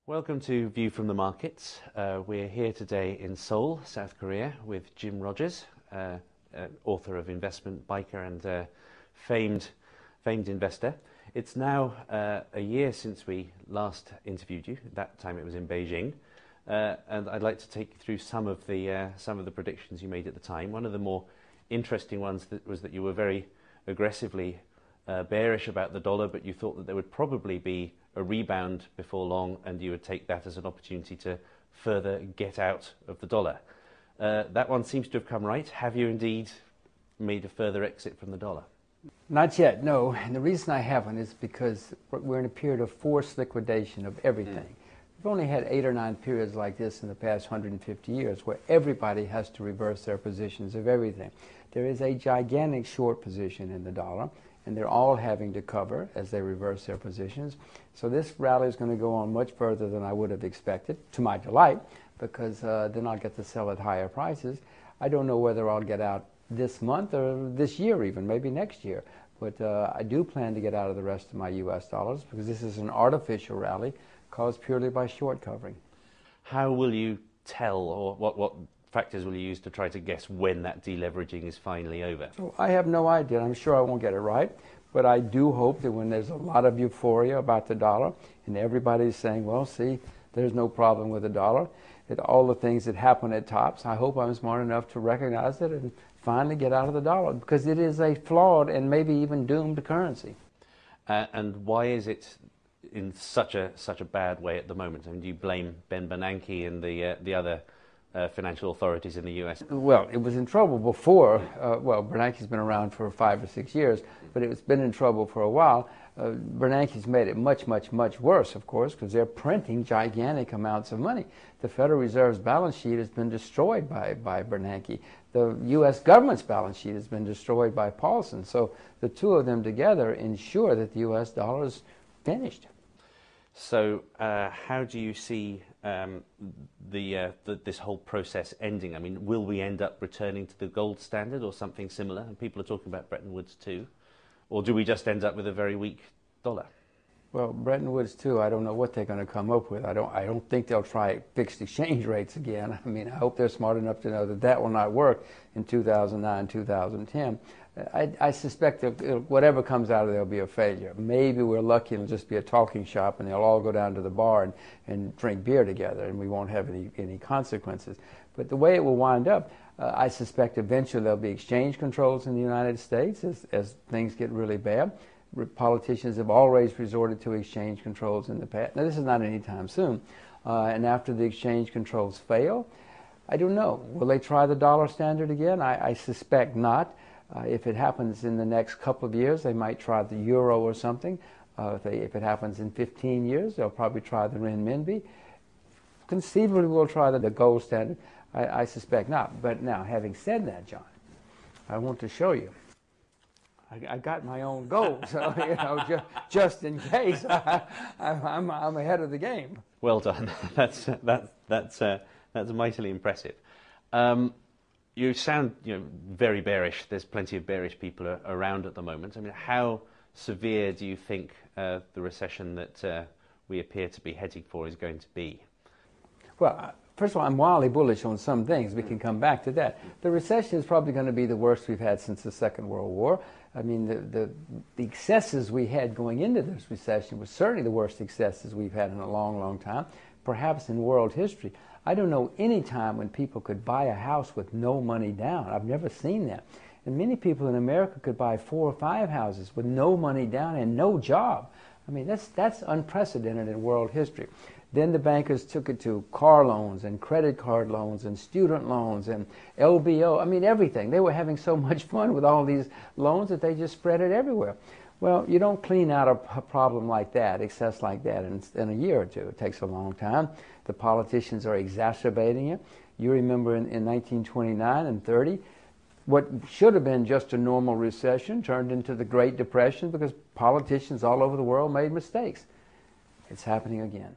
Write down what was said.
Welcome to View from the Markets. We're here today in Seoul, South Korea, with Jim Rogers, author of Investment, biker and famed investor. It's now a year since we last interviewed you. That time it was in Beijing. And I'd like to take you through some of the predictions you made at the time. One of the more interesting ones was that you were very aggressively bearish about the dollar, but you thought that there would probably be a rebound before long, and you would take that as an opportunity to further get out of the dollar. That one seems to have come right. Have you indeed made a further exit from the dollar? Not yet, no. And the reason I haven't is because we're in a period of forced liquidation of everything. We've only had 8 or 9 periods like this in the past 150 years where everybody has to reverse their positions of everything. There is a gigantic short position in the dollar, and they're all having to cover as they reverse their positions. So this rally is going to go on much further than I would have expected, to my delight, because then I'll get to sell at higher prices. I don't know whether I'll get out this month or this year even, maybe next year. But I do plan to get out of the rest of my U.S. dollars because this is an artificial rally caused purely by short covering. How will you tell, or what factors will you use to try to guess when that deleveraging is finally over? So I have no idea. I'm sure I won't get it right, but I do hope that when there's a lot of euphoria about the dollar and everybody's saying, well, see, there's no problem with the dollar, that all the things that happen at tops, I hope I'm smart enough to recognize it and finally get out of the dollar, because it is a flawed and maybe even doomed currency. And why is it in such a bad way at the moment? I mean, do you blame Ben Bernanke and the other financial authorities in the U.S.? Well, it was in trouble before. Well, Bernanke's been around for 5 or 6 years, but it's been in trouble for a while. Bernanke's made it much, much, much worse, of course, because they're printing gigantic amounts of money. The Federal Reserve's balance sheet has been destroyed by Bernanke. The U.S. government's balance sheet has been destroyed by Paulson. So the two of them together ensure that the U.S. dollar is finished. So how do you see this whole process ending? I mean, will we end up returning to the gold standard or something similar? And people are talking about Bretton Woods too. Or do we just end up with a very weak dollar? Well, Bretton Woods too, I don't know what they're going to come up with. I don't think they'll try fixed exchange rates again. I mean, I hope they're smart enough to know that that will not work in 2009, 2010. I suspect that whatever comes out of there will be a failure. Maybe we're lucky and it'll just be a talking shop and they'll all go down to the bar and drink beer together and we won't have any consequences. But the way it will wind up, I suspect eventually there'll be exchange controls in the United States as things get really bad. Politicians have always resorted to exchange controls in the past. Now, this is not anytime soon. And after the exchange controls fail, I don't know. Will they try the dollar standard again? I suspect not. If it happens in the next couple of years, they might try the euro or something. If it happens in 15 years, they'll probably try the renminbi. Conceivably, we'll try the gold standard. I suspect not. But now, having said that, John, I want to show you. I got my own gold, so you know, just in case, I'm ahead of the game. Well done. That's mightily impressive. You sound very bearish. There's plenty of bearish people around at the moment. I mean, how severe do you think the recession that we appear to be heading for is going to be? Well, first of all, I'm wildly bullish on some things. We can come back to that. The recession is probably going to be the worst we've had since the Second World War. I mean, the excesses we had going into this recession was certainly the worst excesses we've had in a long, long time, perhaps in world history. I don't know any time when people could buy a house with no money down. I've never seen that. And many people in America could buy 4 or 5 houses with no money down and no job. I mean, that's unprecedented in world history. Then the bankers took it to car loans and credit card loans and student loans and LBO. I mean, everything. They were having so much fun with all these loans that they just spread it everywhere. Well, you don't clean out a problem like that, excess like that, in a year or two. It takes a long time. The politicians are exacerbating it. You remember in 1929 and 30, what should have been just a normal recession turned into the Great Depression because politicians all over the world made mistakes. It's happening again.